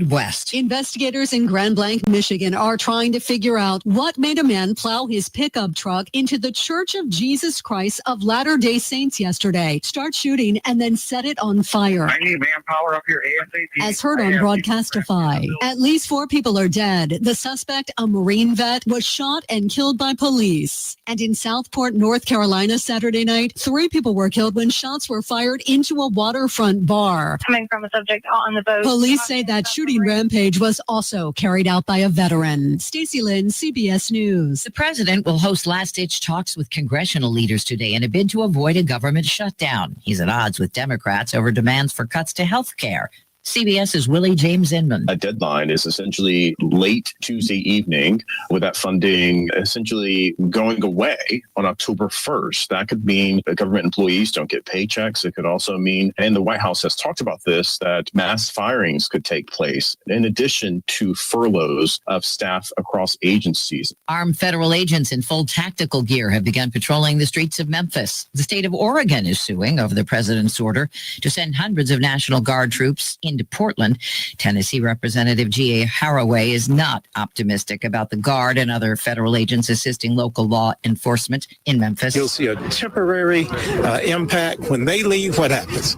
West. Investigators in Grand Blanc, Michigan are trying to figure out what made a man plow his pickup truck into the Church of Jesus Christ of Latter-day Saints yesterday, start shooting, and then set it on fire. I need manpower up here ASAP. As heard on Broadcastify, at least 4 people are dead. The suspect, a Marine vet, was shot and killed by police. And in Southport, North Carolina, Saturday night, 3 people were killed when shots were fired into a waterfront bar. Coming from a subject on the boat. Police say that shooting rampage was also carried out by a veteran. Stacey Lynn, CBS News. The president will host last-ditch talks with congressional leaders today in a bid to avoid a government shutdown. He's at odds with Democrats over demands for cuts to health care. CBS's Willie James Inman. A deadline is essentially late Tuesday evening, with that funding essentially going away on October 1st. That could mean that government employees don't get paychecks. It could also mean, and the White House has talked about this, that mass firings could take place in addition to furloughs of staff across agencies. Armed federal agents in full tactical gear have begun patrolling the streets of Memphis. The state of Oregon is suing over the president's order to send hundreds of National Guard troops into Portland. Tennessee Representative G.A. Haraway is not optimistic about the Guard and other federal agents assisting local law enforcement in Memphis. You'll see a temporary impact. When they leave, what happens?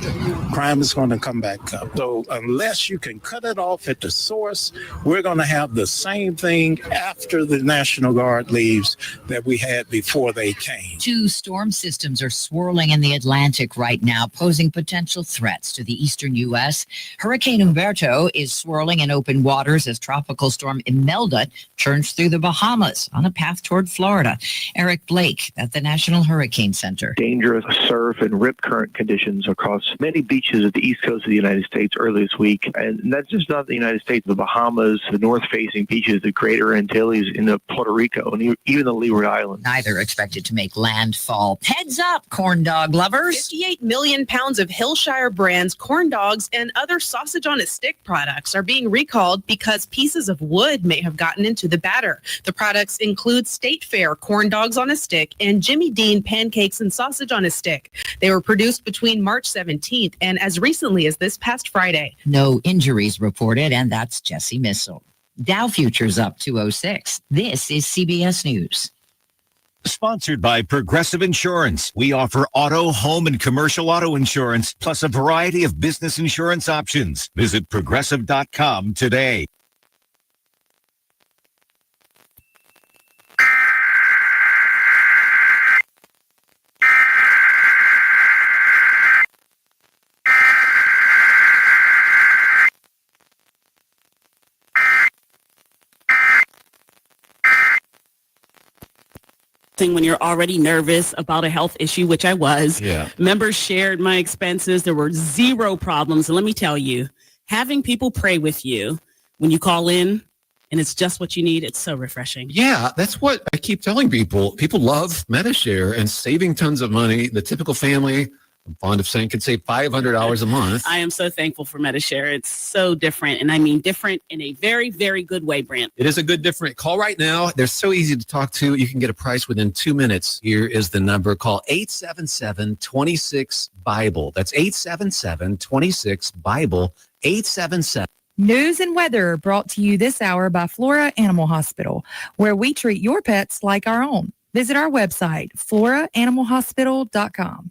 Crime is going to come back up. So unless you can cut it off at the source, we're going to have the same thing after the National Guard leaves that we had before they came. 2 storm systems are swirling in the Atlantic right now, posing potential threats to the eastern U.S. Hurricane Humberto is swirling in open waters as tropical storm Imelda churns through the Bahamas on a path toward Florida. Eric Blake at the National Hurricane Center. Dangerous surf and rip current conditions across many beaches at the east coast of the United States early this week. And that's just not the United States. The Bahamas, the north-facing beaches, the Greater Antilles, into Puerto Rico, and even the Leeward Islands. Neither expected to make landfall. Heads up, corn dog lovers. 58 million pounds of Hillshire Brands corn dogs and other sausage on a stick products are being recalled because pieces of wood may have gotten into the batter. The products include State Fair corn dogs on a stick and Jimmy Dean pancakes and sausage on a stick. They were produced between March 17th and as recently as this past Friday. No injuries reported, and that's Jesse Missel. Dow futures up 206. This is CBS News. Sponsored by Progressive Insurance. We offer auto, home, and commercial auto insurance, plus a variety of business insurance options. Visit Progressive.com today. When you're already nervous about a health issue, which I was. Yeah. Members shared my expenses. There were 0 problems. And let me tell you, having people pray with you when you call in and it's just what you need, it's so refreshing. Yeah, that's what I keep telling people. People love MediShare and saving tons of money. The typical family, I'm fond of saying, could save $500 a month. I am so thankful for MediShare. It's so different, and I mean different in a very, very good way, Brant. It is a good different. Call right now. They're so easy to talk to. You can get a price within 2 minutes. Here is the number. Call 877-26-BIBLE. That's 877-26-BIBLE, 877. News and weather brought to you this hour by Flora Animal Hospital, where we treat your pets like our own. Visit our website, floraanimalhospital.com.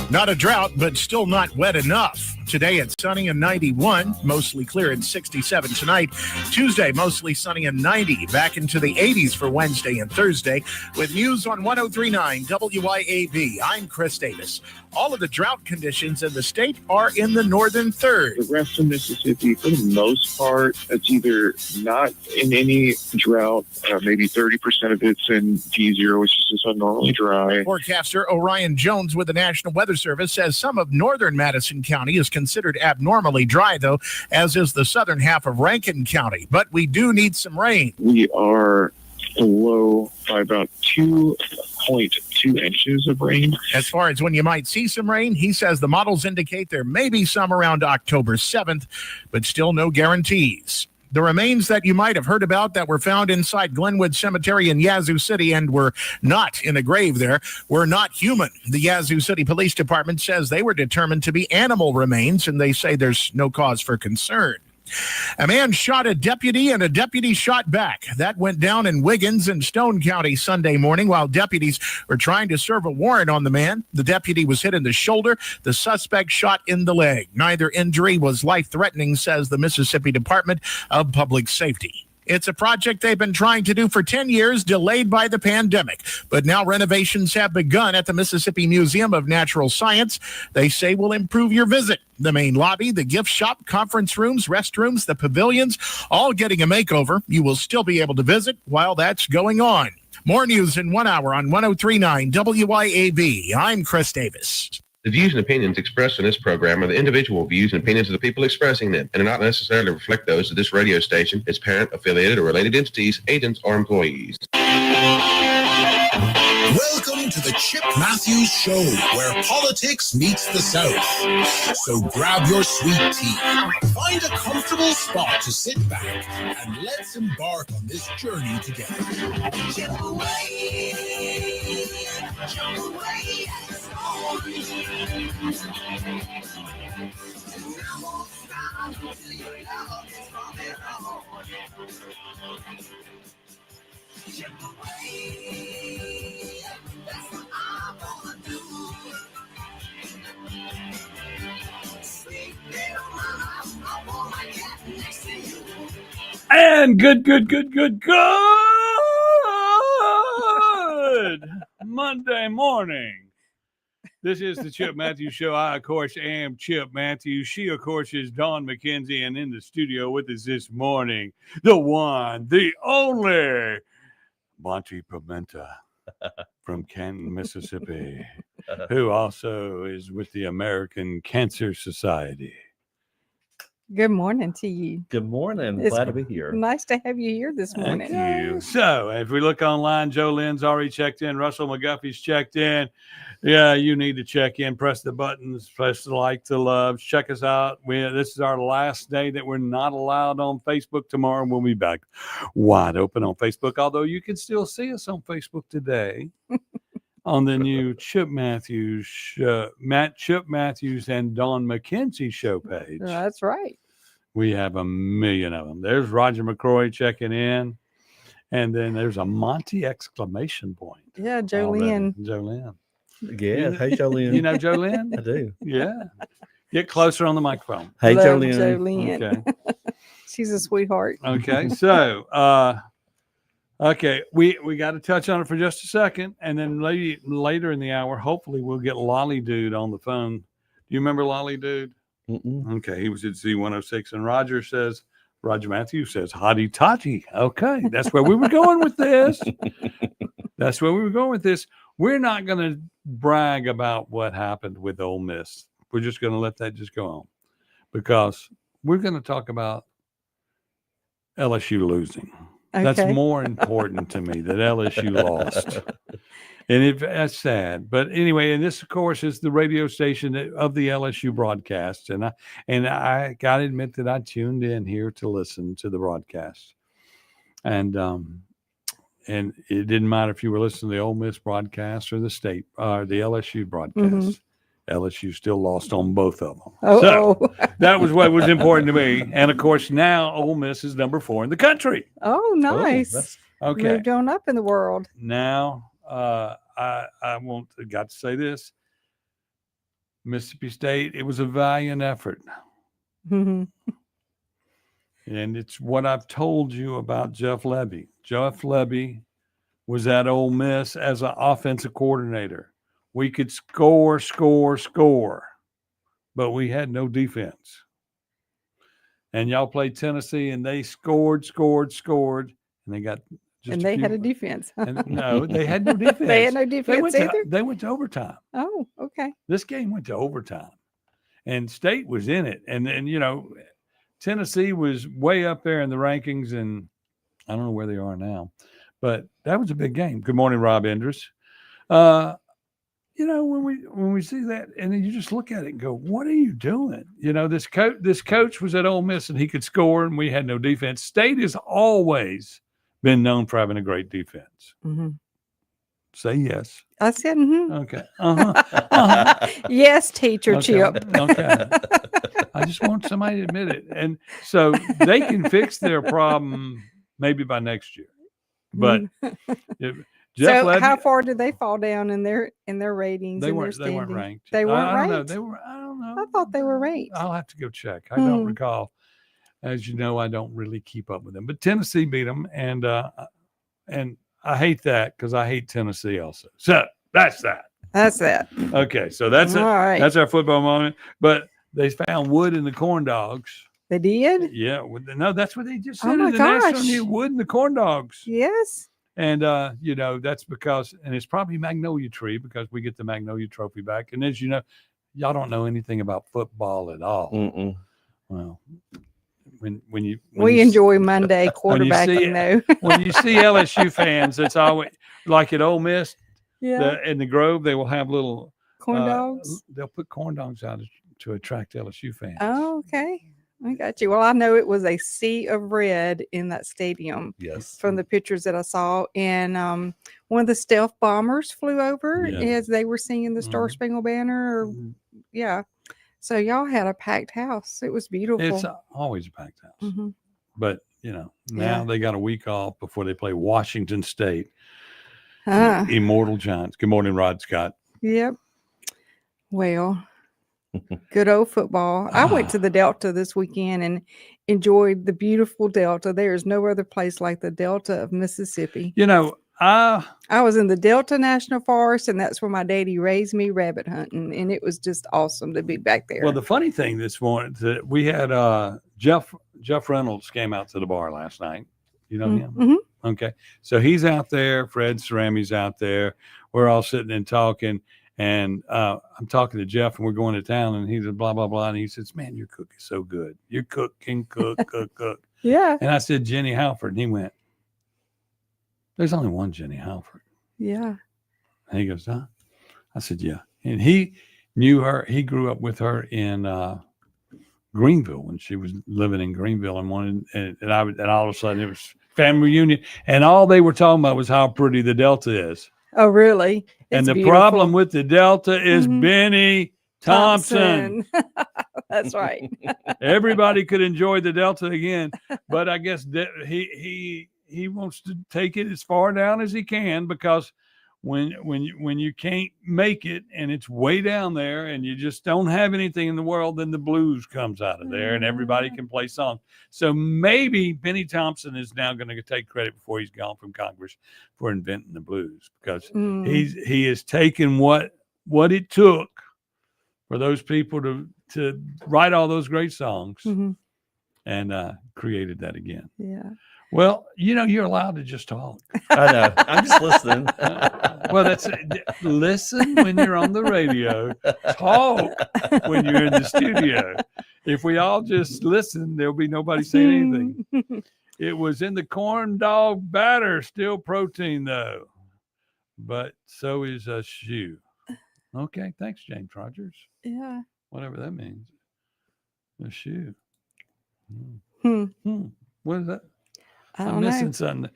Not a drought, but still not wet enough. Today it's sunny and 91, mostly clear and 67 tonight. Tuesday, mostly sunny and 90, back into the 80s for Wednesday and Thursday. With news on 103.9 WYAB, I'm Chris Davis. All of the drought conditions in the state are in the northern third. The rest of Mississippi, for the most part, it's either not in any drought, maybe 30% of it's in G0, which is just abnormally dry. Forecaster Orion Jones with the National Weather Service says some of northern Madison County is considered abnormally dry, though, as is the southern half of Rankin County. But we do need some rain. We are low by about 2.2 inches of rain. As far as when you might see some rain, he says the models indicate there may be some around October 7th, but still no guarantees. The remains that you might have heard about that were found inside Glenwood Cemetery in Yazoo City and were not in a grave there were not human. The Yazoo City Police Department says they were determined to be animal remains, and they say there's no cause for concern. A man shot a deputy and a deputy shot back. That went down in Wiggins and Stone County Sunday morning while deputies were trying to serve a warrant on the man. The deputy was hit in the shoulder. The suspect shot in the leg. Neither injury was life-threatening, says the Mississippi Department of Public Safety. It's a project they've been trying to do for 10 years, delayed by the pandemic. But now renovations have begun at the Mississippi Museum of Natural Science. They say will improve your visit. The main lobby, the gift shop, conference rooms, restrooms, the pavilions, all getting a makeover. You will still be able to visit while that's going on. More news in 1 hour on 103.9 WYAB. I'm Chris Davis. The views and opinions expressed in this program are the individual views and opinions of the people expressing them and do not necessarily reflect those of this radio station, its parent, affiliated, or related entities, agents, or employees. Welcome to the Chip Matthews Show, where politics meets the South. So grab your sweet tea, find a comfortable spot to sit back, and let's embark on this journey together. Chip away, chip away. And good Monday morning. This is the Chip Matthews Show. I, of course, am Chip Matthews. She, of course, is Dawn McKenzie. And in the studio with us this morning, the one, the only, Monte Permenter from Canton, Mississippi, who also is with the American Cancer Society. Good morning to you. Good morning. It's glad to be here. Nice to have you here this morning. Thank you. So, if we look online, Joe Lynn's already checked in. Russell McGuffey's checked in. Yeah, you need to check in. Press the buttons. Press the like, the loves. Check us out. This is our last day that we're not allowed on Facebook. Tomorrow we'll be back wide open on Facebook, although you can still see us on Facebook today on the new Chip Matthews, Chip Matthews and Dawn McKenzie show page. That's right. We have a million of them. There's Roger McCroy checking in. And then there's a Monty exclamation point. Yeah, Jolene. Jolene. Yeah. Hey, Jolene. You know Jolene? I do. Yeah. Get closer on the microphone. Hey, Love Jolene. Okay. She's a sweetheart. Okay. So, okay, we got to touch on it for just a second. And then later in the hour, hopefully we'll get Lolly Dude on the phone. Do you remember Lolly Dude? Mm-mm. Okay. He was at Z106. And Roger Matthews says, hotty toddy. Okay. That's where we were going with this. That's where we were going with this. We're not going to brag about what happened with Ole Miss. We're just going to let that just go on because we're going to talk about LSU losing. Okay. That's more important to me that LSU lost. And that's sad. But anyway, and this, of course, is the radio station of the LSU broadcast. And I got to admit that I tuned in here to listen to the broadcast. And it didn't matter if you were listening to the Ole Miss broadcast or the LSU broadcast. Mm-hmm. LSU still lost on both of them. So that was what was important to me. And, of course, now Ole Miss is number 4 in the country. Oh, nice. Okay. Moved on up in the world. Now, I got to say this. Mississippi State, it was a valiant effort. Mm-hmm. And it's what I've told you about Jeff Lebby. Jeff Lebby was at Ole Miss as an offensive coordinator. We could score, but we had no defense. And y'all played Tennessee, and they scored, and they got just and they had a defense. No, they had no defense. They had no defense either? They went to overtime. Oh, okay. This game went to overtime. And State was in it. And Tennessee was way up there in the rankings, and I don't know where they are now. But that was a big game. Good morning, Rob Enders. when we see that, and then you just look at it and go, "What are you doing?" This coach was at Ole Miss and he could score, and we had no defense. State has always been known for having a great defense. Mm-hmm. Say yes. I said, mm-hmm. Okay. Uh-huh. Yes, teacher Chip. Okay. I just want somebody to admit it, and so they can fix their problem maybe by next year. But how far did they fall down in their ratings? They weren't ranked. They weren't I ranked. don't know. I don't know. I thought they were ranked. I'll have to go check. I don't recall. As you know, I don't really keep up with them. But Tennessee beat them, and I hate that because I hate Tennessee also. So that's that. That's that. Okay, so that's it. All right. That's our football moment. But they found wood in the corn dogs. They did? Yeah. No, that's what they just said. Oh my the gosh. national news, wood in the corn dogs. Yes. And, that's because, and it's probably Magnolia Tree because we get the Magnolia Trophy back. And as you know, y'all don't know anything about football at all. Mm-mm. Well, when we enjoy Monday quarterbacking though. When you see LSU fans, it's always like at Ole Miss. Yeah. In the Grove, they will have little corn dogs. They'll put corn dogs out to attract LSU fans. Oh, okay. I got you. Well, I know it was a sea of red in that stadium. Yes. From the pictures that I saw. And one of the stealth bombers flew over as they were singing the Star Spangled Banner. Yeah. So y'all had a packed house. It was beautiful. It's always a packed house. Mm-hmm. But, now they got a week off before they play Washington State. Immortal Giants. Good morning, Rod Scott. Yep. Well, good old football. I went to the Delta this weekend and enjoyed the beautiful Delta. There is no other place like the Delta of Mississippi. I was in the Delta National Forest, and that's where my daddy raised me rabbit hunting, and it was just awesome to be back there. Well, the funny thing this morning that we had Jeff Reynolds came out to the bar last night. You know him? Mm-hmm. Okay. So he's out there. Fred Cerami's out there. We're all sitting and talking. And I'm talking to Jeff, and we're going to town, and he said, blah, blah, blah. And he says, man, your cook is so good. Your cook can cook. Yeah. And I said, Jenny Halford. And he went, there's only one Jenny Halford. Yeah. And he goes, huh? I said, yeah. And he knew her. He grew up with her in Greenville when she was living in Greenville, and all of a sudden it was family reunion, and all they were talking about was how pretty the Delta is. Oh, really? And the problem with the Delta is Benny Thompson. That's right. Everybody could enjoy the Delta again, but I guess he wants to take it as far down as he can, because when you can't make it and it's way down there and you just don't have anything in the world, then the blues comes out of there and everybody can play songs. So maybe Benny Thompson is now going to take credit before he's gone from Congress for inventing the blues, because he has taken what it took for those people to write all those great songs and created that again. Yeah. Well, you're allowed to just talk. I know. I'm just listening. Well, listen when you're on the radio. Talk when you're in the studio. If we all just listen, there'll be nobody saying anything. It was in the corn dog batter, still protein though. But so is a shoe. Okay, thanks, James Rogers. Yeah. Whatever that means. A shoe. What is that? I'm missing something.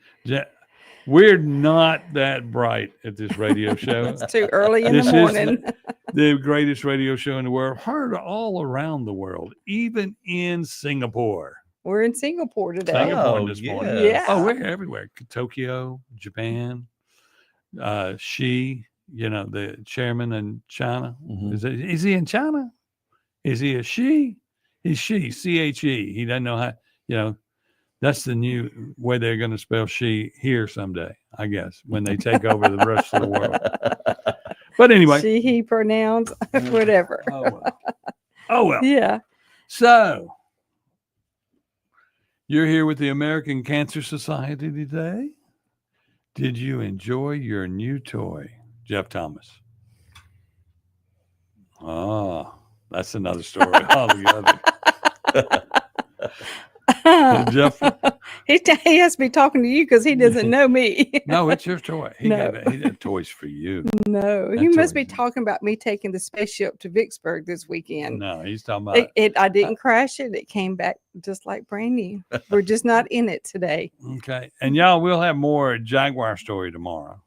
We're not that bright at this radio show. It's too early in the morning. The greatest radio show in the world, heard all around the world, even in Singapore. We're in Singapore today. Singapore this morning. Yeah. Oh, we're everywhere. Tokyo, Japan, Xi, the chairman in China. Is he in China? Is he a Xi? He's Xi, C-H-E. He doesn't know how, that's the new way they're going to spell Xi here someday, I guess, when they take over the rest of the world. But anyway. She, he pronouns, whatever. Oh, well. Yeah. So, you're here with the American Cancer Society today. Did you enjoy your new toy, Jeff Thomas? Oh, that's another story altogether. He has to be talking to you because he doesn't know me. No, it's your toy. He No. got toys for you. No, he That's must be talking about me taking the spaceship to Vicksburg this weekend. No, he's talking about I didn't crash it. It came back just like brand new. We're just not in it today. Okay. And y'all, we'll have more Jaguar story tomorrow.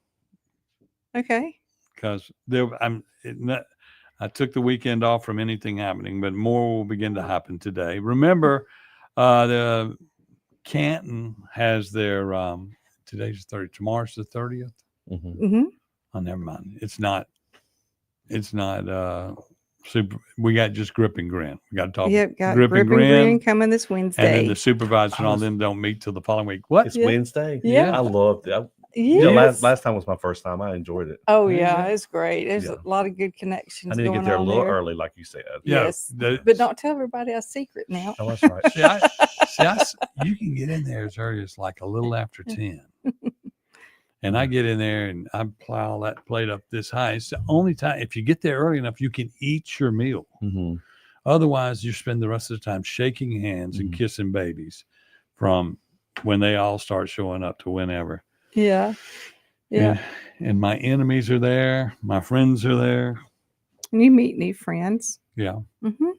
Okay. Because I took the weekend off from anything happening, but more will begin to happen today. Remember, the Canton has their today's 30th, tomorrow's the 30th. Mm-hmm. Oh, never mind. It's not super. We got just Grip and Grin. We got to talk. Yep, got Grip and Grin coming this Wednesday. And then the supervisor and all them don't meet till the following week. What? It's Wednesday. Yeah. I loved it. Yes. Last time was my first time. I enjoyed it. Oh yeah, it's great. There's a lot of good connections. I need to get there a little early, like you said. Yes, but don't tell everybody a secret now. Oh, that's right. You can get in there as early as like a little after 10. And I get in there and I plow that plate up this high. It's the only time, if you get there early enough, you can eat your meal. Mm-hmm. Otherwise, you spend the rest of the time shaking hands and kissing babies from when they all start showing up to whenever. Yeah. And my enemies are there. My friends are there. And you meet new friends. Yeah. Mm-hmm.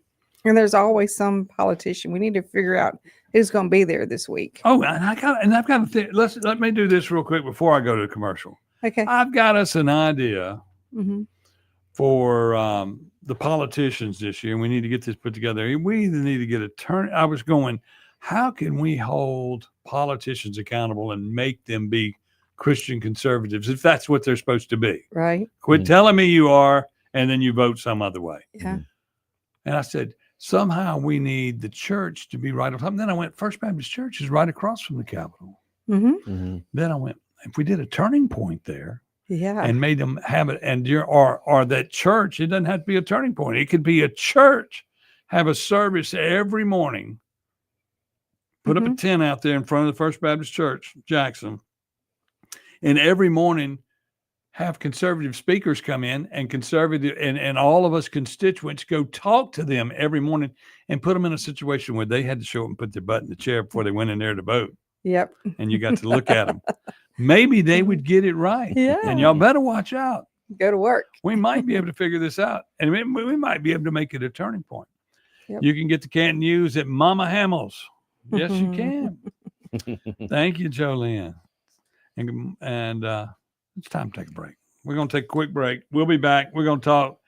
And there's always some politician. We need to figure out who's going to be there this week. Oh, and I've got to think. Let me do this real quick before I go to the commercial. Okay. I've got us an idea for the politicians this year. We need to get this put together. We either need to get a turn. I was going, how can we hold politicians accountable and make them be Christian conservatives if that's what they're supposed to be? Right. Quit telling me you are, and then you vote some other way. Yeah. And I said, somehow we need the church to be right on top. And then I went, First Baptist Church is right across from the Capitol. Mm-hmm. Then I went, if we did a turning point there, yeah, and made them have it, and or that church, it doesn't have to be a turning point. It could be a church, have a service every morning. Put up a tent out there in front of the First Baptist Church, Jackson, and every morning have conservative speakers come in and and all of us constituents go talk to them every morning and put them in a situation where they had to show up and put their butt in the chair before they went in there to vote. Yep. And you got to look at them. Maybe they would get it right. Yeah. And y'all better watch out. Go to work. We might be able to figure this out. And we might be able to make it a turning point. Yep. You can get the Canton News at Mama Hamill's. Yes, you can. Thank you, Jolene. And it's time to take a break. We're going to take a quick break. We'll be back. We're going to talk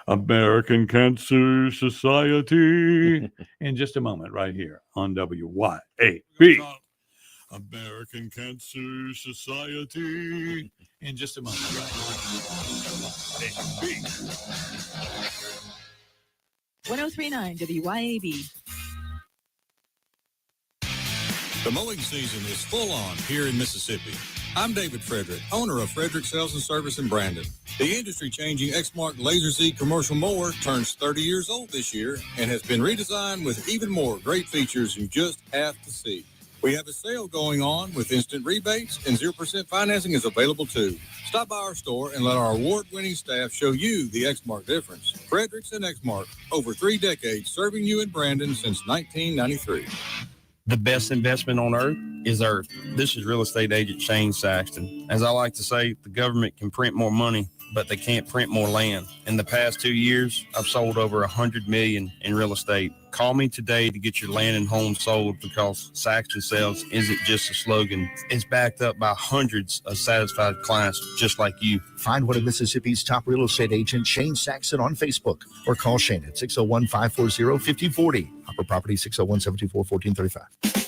American Cancer Society in just a moment right here on WYAB. American Cancer Society in just a moment right here on WYAB. 1039 WYAB. The mowing season is full on here in Mississippi. I'm David Frederick, owner of Frederick Sales and Service in Brandon. The industry-changing Exmark Laser Z commercial mower turns 30 years old this year and has been redesigned with even more great features you just have to see. We have a sale going on with instant rebates, and 0% financing is available too. Stop by our store and let our award-winning staff show you the Exmark difference. Fredericks and Exmark, over 3 decades serving you in Brandon since 1993. The best investment on earth is earth. This is real estate agent Shane Saxton. As I like to say, the government can print more money, but they can't print more land. In the past 2 years, I've sold over $100 million in real estate. Call me today to get your land and home sold, because Saxton Sales isn't just a slogan. It's backed up by hundreds of satisfied clients just like you. Find one of Mississippi's top real estate agent, Shane Saxton, on Facebook, or call Shane at 601-540-5040. Hopper Property, 601-724-1435.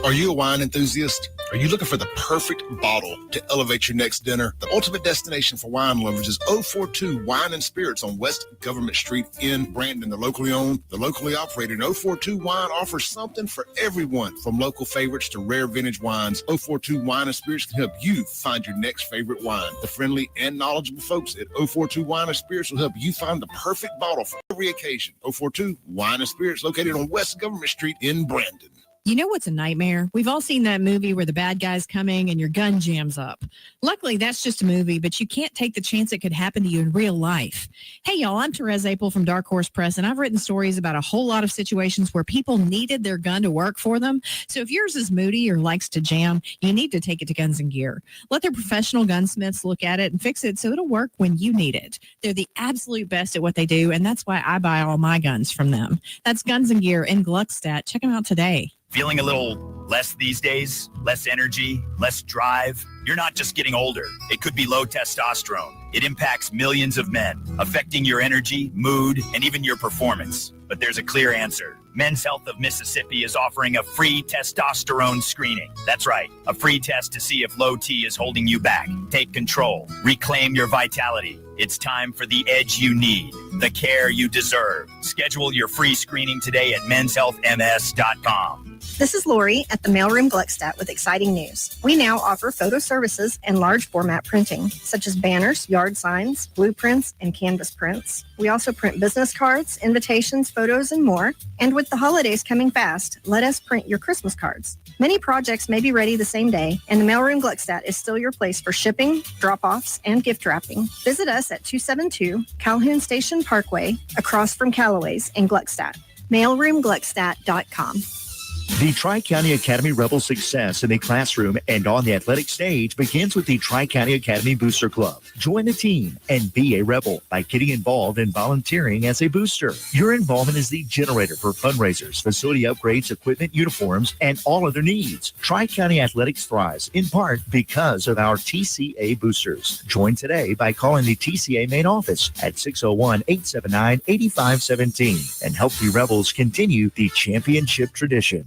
Are you a wine enthusiast? Are you looking for the perfect bottle to elevate your next dinner? The ultimate destination for wine lovers is 042 Wine and Spirits on West Government Street in Brandon. They're locally owned, they're locally operated. 042 Wine offers something for everyone, from local favorites to rare vintage wines. 042 Wine and Spirits can help you find your next favorite wine. The friendly and knowledgeable folks at 042 Wine and Spirits will help you find the perfect bottle for every occasion. 042 Wine and Spirits, located on West Government Street in Brandon. You know what's a nightmare? We've all seen that movie where the bad guy's coming and your gun jams up. Luckily, that's just a movie, but you can't take the chance it could happen to you in real life. Hey, y'all, I'm Therese Apel from Dark Horse Press, and I've written stories about a whole lot of situations where people needed their gun to work for them. So if yours is moody or likes to jam, you need to take it to Guns and Gear. Let their professional gunsmiths look at it and fix it so it'll work when you need it. They're the absolute best at what they do, and that's why I buy all my guns from them. That's Guns and Gear in Gluckstadt. Check them out today. Feeling a little less these days? Less energy? Less drive? You're not just getting older. It could be low testosterone. It impacts millions of men, affecting your energy, mood, and even your performance. But there's a clear answer. Men's Health of Mississippi is offering a free testosterone screening. That's right, a free test to see if low T is holding you back. Take control. Reclaim your vitality. It's time for the edge you need, the care you deserve. Schedule your free screening today at menshealthms.com. This is Lori at the Mailroom Gluckstadt with exciting news. We now offer photo services and large format printing, such as banners, yard signs, blueprints, and canvas prints. We also print business cards, invitations, photos, and more. And with the holidays coming fast, let us print your Christmas cards. Many projects may be ready the same day, and the Mailroom Gluckstadt is still your place for shipping, drop-offs, and gift wrapping. Visit us at 272 Calhoun Station Parkway, across from Callaway's in Gluckstadt. MailroomGluckstadt.com. The Tri-County Academy Rebel success in the classroom and on the athletic stage begins with the Tri-County Academy Booster Club. Join the team and be a Rebel by getting involved and volunteering as a booster. Your involvement is the generator for fundraisers, facility upgrades, equipment, uniforms, and all other needs. Tri-County Athletics thrives in part because of our TCA boosters. Join today by calling the TCA main office at 601-879-8517 and help the Rebels continue the championship tradition.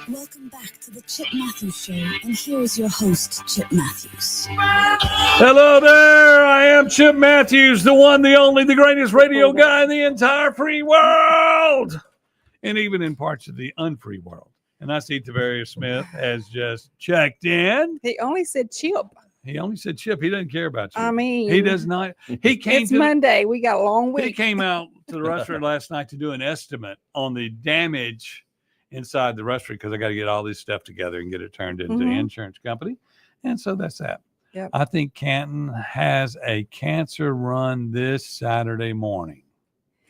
Welcome back to the Chip Matthews Show, and here is your host, Chip Matthews. Hello there. I am Chip Matthews, the one, the only, the greatest radio guy in the entire free world, and even in parts of the unfree world. And I see Tavares Smith has just checked in. He only said Chip. He only said Chip. He doesn't care about you. I mean, he does not. He came. It's Monday. We got a long week. He came out to the restaurant last night to do an estimate on the damage inside the restaurant because I got to get all this stuff together and get it turned into the insurance company. And so that's that. Yep. I think Canton has a cancer run this Saturday morning.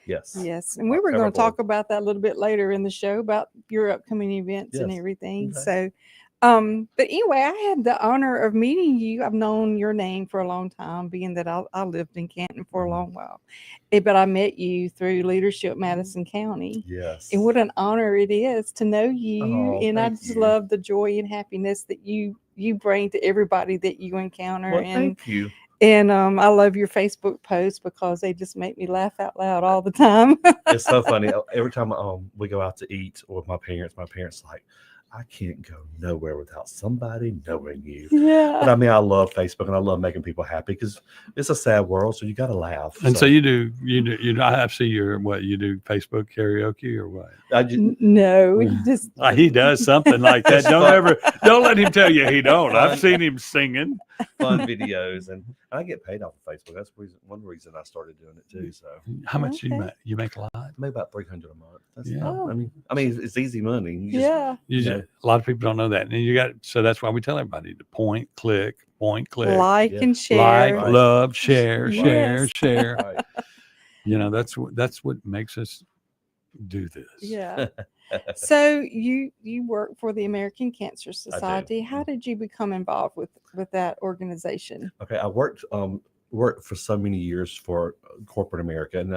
Yes. Yes. And we were going to talk about that a little bit later in the show about your upcoming events and everything. Okay. So, but anyway, I had the honor of meeting you. I've known your name for a long time, being that I lived in Canton for a long while. But I met you through Leadership Madison County. Yes. And what an honor it is to know you. Oh, and I thank just you. love the joy and happiness that you bring to everybody that you encounter. Well, and thank you. And I love your Facebook posts because they just make me laugh out loud all the time. It's so funny. Every time we go out to eat with my parents like, I can't go nowhere without somebody knowing you. Yeah. But I mean, I love Facebook and I love making people happy because it's a sad world, so you got to laugh. And so you do. I see you do Facebook karaoke or what? No, just He does something like that. Don't let him tell you he don't. I've seen him singing. Fun videos, and I get paid off of Facebook. That's one reason I started doing it too. So how much you make a lot? I make about $300 a month. That's Yeah. I mean, it's easy money. You A lot of people don't know that, and so that's why we tell everybody to point, click, like and share, like, love, share, Yes. share. Right. That's what makes us do this. Yeah. So you work for the American Cancer Society. How did you become involved with that organization? Okay, I worked for so many years for corporate America, and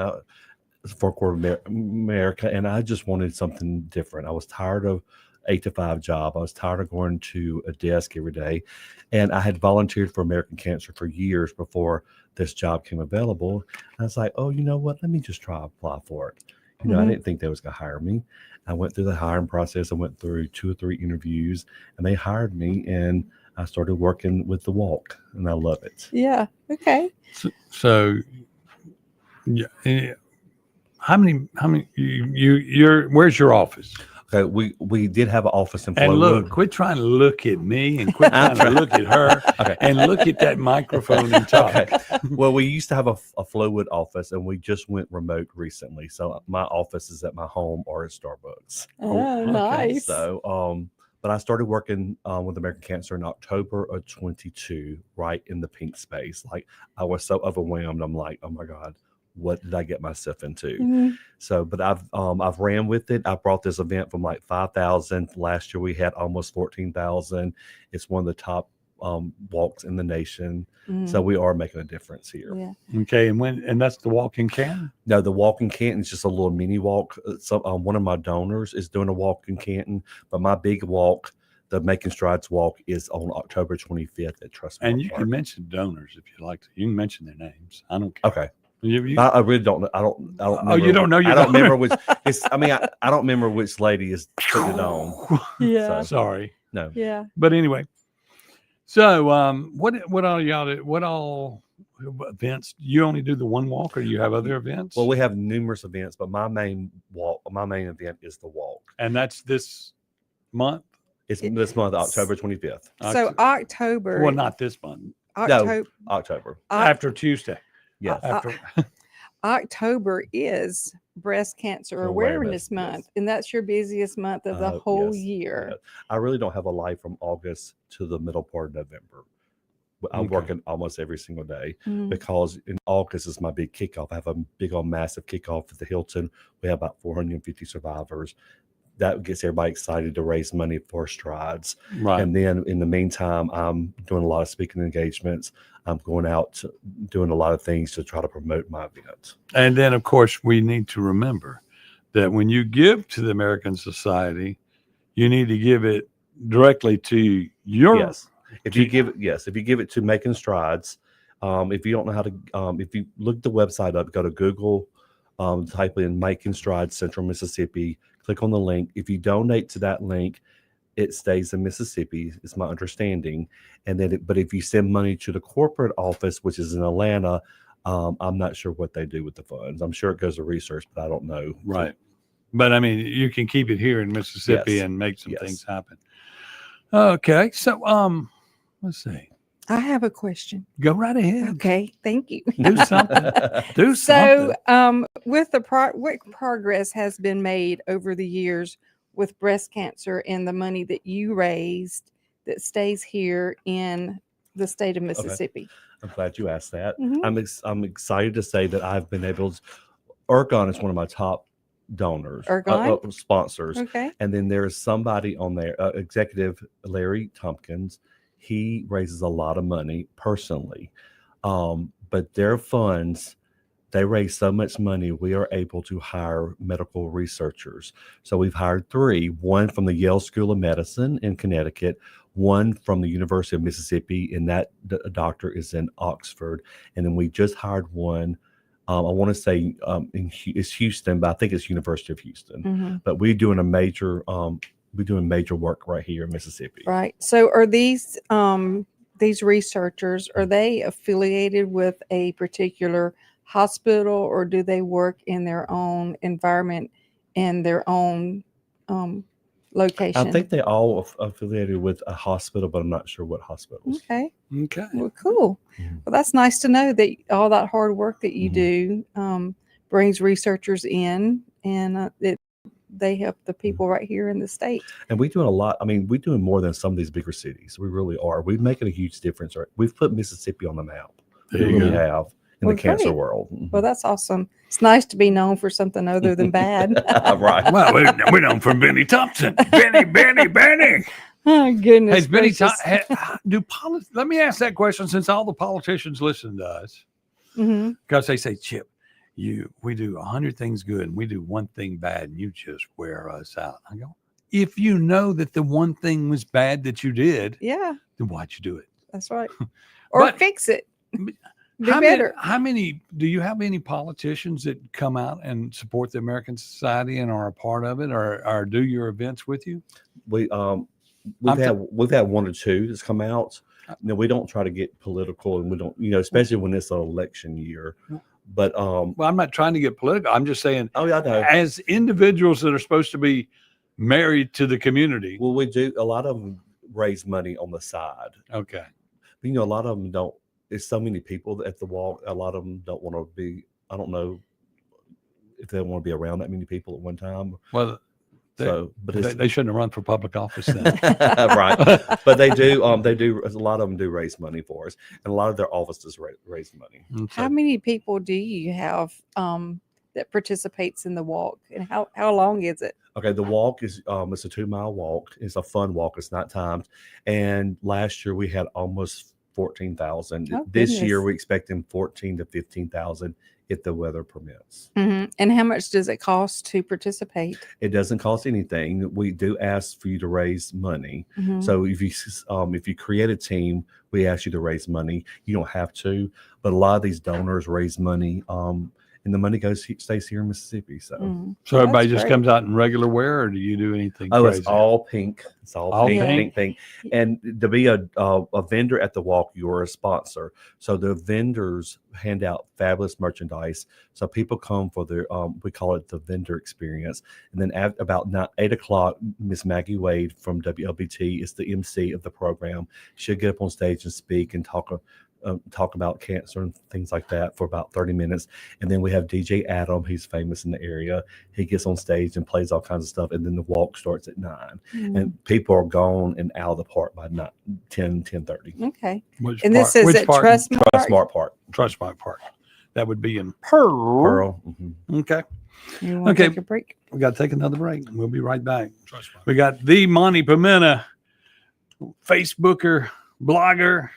and I just wanted something different. I was tired of 8-to-5 job. I was tired of going to a desk every day, and I had volunteered for American Cancer for years before this job came available. And I was like, oh, you know what? Let me just apply for it. I didn't think they was going to hire me. I went through the hiring process. I went through 2 or 3 interviews, and they hired me, and I started working with the walk, and I love it. Yeah. Okay. So how many where's your office? Okay, we did have an office in And Flowood. look, quit trying to look at me and quit trying to look at her Okay. and look at that microphone and talk. Okay. Well, we used to have a Flowood office, and we just went remote recently. So my office is at my home or at Starbucks. Oh, nice. So, but I started working with American Cancer in October of 22, right in the pink space. Like, I was so overwhelmed. I'm like, oh my God, what did I get myself into? Mhm. So, but I've ran with it. I brought this event from like 5,000. Last year we had almost 14,000. It's one of the top walks in the nation. So Mhm. we are making a difference here. Yeah. Okay, and that's the walk in Canton? No, the walk in Canton is just a little mini walk. So one of my donors is doing a walk in Canton, but my big walk, the Making Strides walk, is on October 25th at Trust. And you can mention donors if you like to. You can mention their names. I don't care. Okay. You- I really don't know. I don't. Oh, you don't know your I don't remember donor? which. I mean, I don't remember which lady is putting it on. Yeah. Sorry. No. Yeah. But anyway, so what all y'all do? What all events? You only do the one walk, or you have other events? Well, we have numerous events, but my main event is the walk. And that's this month? It's this month, October 25th. So October. Well, not this month. October. No, October. After Tuesday. Yes. After. October is Breast Cancer Awareness Month, and that's your busiest month of the whole yes, year. yes. I really don't have a life from August to the middle part of November. I'm Okay. working almost every single day Mhm. because in August is my big kickoff. I have a big old massive kickoff at the Hilton. We have about 450 survivors. That gets everybody excited to raise money for Strides. Right. And then in the meantime, I'm doing a lot of speaking engagements. I'm going out doing a lot of things to try to promote my event. And then, of course, we need to remember that when you give to the American Society, you need to give it directly to your. Yes. If you give it to Making Strides, if you don't know how to, if you look the website up, go to Google, type in Making Strides Central Mississippi, click on the link. If you donate to that link, it stays in Mississippi, is my understanding. And then, but if you send money to the corporate office, which is in Atlanta, I'm not sure what they do with the funds. I'm sure it goes to research, but I don't know. Right. But I mean, you can keep it here in Mississippi Yes. and make some Yes. things happen. Okay. So, let's see. I have a question. Go right ahead. Okay, thank you. Do something. Do So, something. with what progress has been made over the years with breast cancer and the money that you raised that stays here in the state of Mississippi? I'm glad you asked that. Mhm. I'm excited to say that I've been able to. Ergon is one of my top donors, Ergon? sponsors. Okay. And then there's somebody on there, Executive Larry Tompkins. He raises a lot of money personally, but their funds, they raise so much money, we are able to hire medical researchers. So we've hired 3, one from the Yale School of Medicine in Connecticut, one from the University of Mississippi, and that doctor is in Oxford. And then we just hired one, I want to say it's Houston, but I think it's University of Houston. Mhm. But we're doing major work right here in Mississippi. Right. So, are these researchers, are they affiliated with a particular hospital, or do they work in their own environment and their own location? I think they all affiliated with a hospital, but I'm not sure what hospitals. Okay. Okay. Well, cool. Well, that's nice to know that all that hard work that you do brings researchers in, and they help the people right here in the state. And we're doing a lot. I mean, we're doing more than some of these bigger cities. We really are. We're making a huge difference. We've put Mississippi on the map. There We you really go. have in Well, the cancer great. world. Mhm. Well, that's awesome. It's nice to be known for something other than bad. Right. Well, we're known for Benny Thompson. Benny. Oh, goodness. Hey, Benny, gracious. let me ask that question since all the politicians listen to us. Mhm. Because they say, Chip, we do 100 things good and we do one thing bad and you just wear us out. I go, if you know that the one thing was bad that you did, Yeah, then why'd you do it? that's right. Or But- fix it. Do How better. many do you have any politicians that come out and support the American Society and are a part of it or do your events with you? We've I'm had 1 or 2 that's come out. No, we don't try to get political, and we don't, especially when it's an election year. But Well, I'm not trying to get political. I'm just saying, oh yeah, I know. as individuals that are supposed to be married to the community. Well, we do. A lot of them raise money on the side. Okay. But, a lot of them don't. There's so many people at the walk. A lot of them don't want to be. I don't know if they want to be around that many people at one time. Well, they shouldn't have run for public office then. Right. But they do. They do. A lot of them do raise money for us, and a lot of their offices raise money. How many people do you have that participates in the walk, and how long is it? Okay, the walk is it's a 2-mile walk. It's a fun walk. It's not timed. And last year we had almost 14,000. This year goodness. we're expecting 14 to 15,000 if the weather permits. And how much does it cost to participate? It doesn't cost anything. We do ask for you to raise money. Mhm. So if you create a team, we ask you to raise money. You don't have to, but a lot of these donors raise money. And the money stays here in Mississippi. So, So everybody just comes out in regular wear, or do you do anything? Oh, crazy? it's all pink. It's all pink. And to be a vendor at the walk, you're a sponsor. So the vendors hand out fabulous merchandise. So people come for their, we call it the vendor experience. And then at about 8 o'clock, Miss Maggie Wade from WLBT is the MC of the program. She'll get up on stage and speak and talk about cancer and things like that for about 30 minutes. And then we have DJ Adam, he's famous in the area. He gets on stage and plays all kinds of stuff. And then the walk starts at 9. And people are gone and out of the park by 10:30. Okay. Which And this park? is Which at park? Trustmark? Park. Trustmark Park. That would be in Pearl. Okay. You want to take a break? We got to take another break. We'll be right back. We got the Monte Permenter, Facebooker, blogger,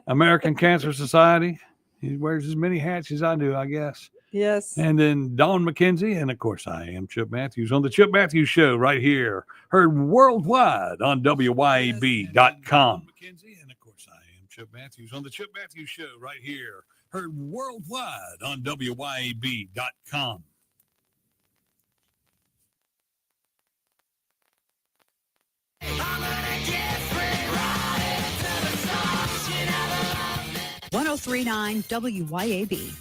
American Cancer Society. He wears as many hats as I do, I guess. Yes. And then Dawn McKenzie. And of course, I am Chip Matthews on the Chip Matthews Show right here. Heard worldwide on WYAB.com. McKenzie. And of course, I am Chip Matthews on the Chip Matthews Show right here. Heard worldwide on WYAB.com. .1039 WYAB.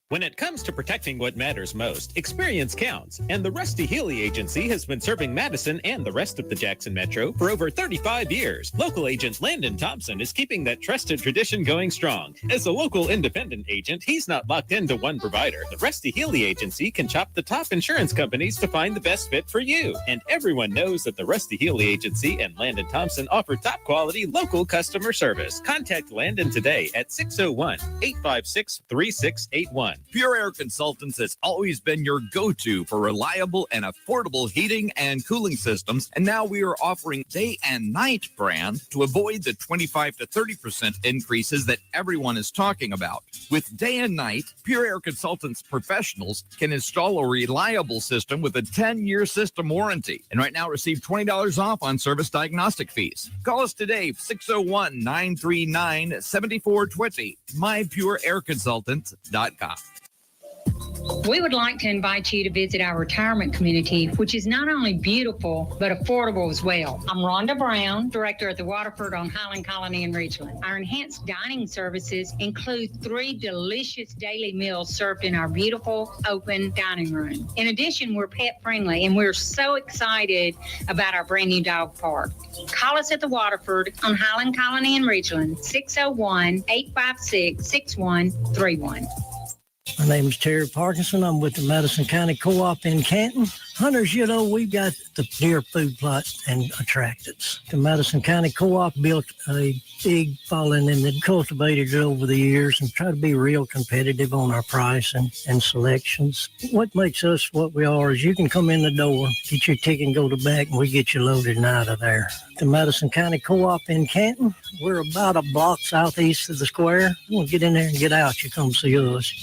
When it comes to protecting what matters most, experience counts, and the Rusty Healy Agency has been serving Madison and the rest of the Jackson Metro for over 35 years. Local agent Landon Thompson is keeping that trusted tradition going strong. As a local independent agent, he's not locked into one provider. The Rusty Healy Agency can shop the top insurance companies to find the best fit for you. And everyone knows that the Rusty Healy Agency and Landon Thompson offer top quality local customer service. Contact Landon today at 601-856-3681. Pure Air Consultants has always been your go-to for reliable and affordable heating and cooling systems, and now we are offering day and night brand to avoid the 25 to 30% increases that everyone is talking about. With day and night, Pure Air Consultants professionals can install a reliable system with a 10-year system warranty, and right now receive $20 off on service diagnostic fees. Call us today, 601-939-7420, mypureairconsultants.com. We would like to invite you to visit our retirement community, which is not only beautiful, but affordable as well. I'm Rhonda Brown, director at the Waterford on Highland Colony in Ridgeland. Our enhanced dining services include 3 delicious daily meals served in our beautiful open dining room. In addition, we're pet friendly, and we're so excited about our brand new dog park. Call us at the Waterford on Highland Colony in Ridgeland, 601-856-6131. My name is Terry Parkinson. I'm with the Madison County Co-op in Canton. Hunters, we've got the deer food plots and attractants. The Madison County Co-op built a big following in the cultivators over the years and try to be real competitive on our price and selections. What makes us what we are is you can come in the door, get your ticket and go to back, and we get you loaded and out of there. The Madison County Co-op in Canton, we're about a block southeast of the square. You want to get in there and get out, you come see us.